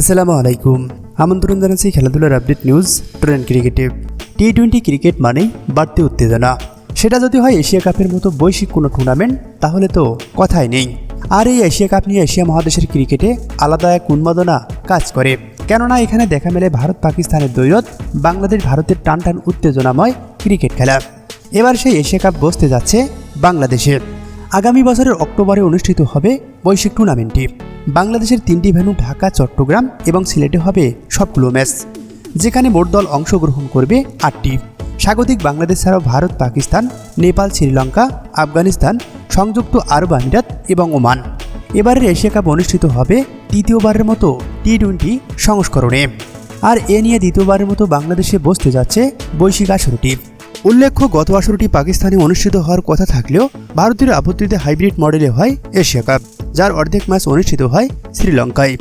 আসসালামু আলাইকুম। আমন্ত্রণ জানাচ্ছি খেলাধুলার আপডেট নিউজ ট্রেন্ড ক্রিকেটে। টি-20 ক্রিকেট মানেই বাড়তি উত্তেজনা। সেটা যদি হয় এশিয়া কাপের মতো বৈশ্বিক কোনো টুর্নামেন্ট, তাহলে তো কথাই নেই। আর এই এশিয়া কাপ নিয়ে এশিয়া মহাদেশের ক্রিকেটে আলাদা এক উন্মাদনা কাজ করে। কেননা এখানে দেখা মেলে ভারত পাকিস্তানের দ্বৈরথ, বাংলাদেশ ভারতের টানটান উত্তেজনাময় ক্রিকেট খেলা। এবার সেই এশিয়া কাপ বসতে যাচ্ছে বাংলাদেশে। আগামী বছরের অক্টোবরে অনুষ্ঠিত হবে বৈশ্বিক টুর্নামেন্টটি। বাংলাদেশের 3টি ভেন্যু ঢাকা, চট্টগ্রাম এবং সিলেটে হবে সবগুলো ম্যাচ, যেখানে মোট দল অংশগ্রহণ করবে 8টি। স্বাগতিক বাংলাদেশ ছাড়াও ভারত, পাকিস্তান, নেপাল, শ্রীলঙ্কা, আফগানিস্তান, সংযুক্ত আরব আমিরাত এবং ওমান। এবারের এশিয়া কাপ অনুষ্ঠিত হবে তৃতীয়বারের মতো টি-20 সংস্করণে। আর এ নিয়ে দ্বিতীয়বারের মতো বাংলাদেশে বসতে যাচ্ছে বৈশ্বিক আসরটি। উল্লেখ্য, গত আসরটি পাকিস্তানে অনুষ্ঠিত হওয়ার কথা থাকলেও ভারতের আপত্তিতে হাইব্রিড মডেলে হয় এশিয়া কাপ, যার অর্ধেক ম্যাচ অনুষ্ঠিত হয় শ্রীলঙ্কায়।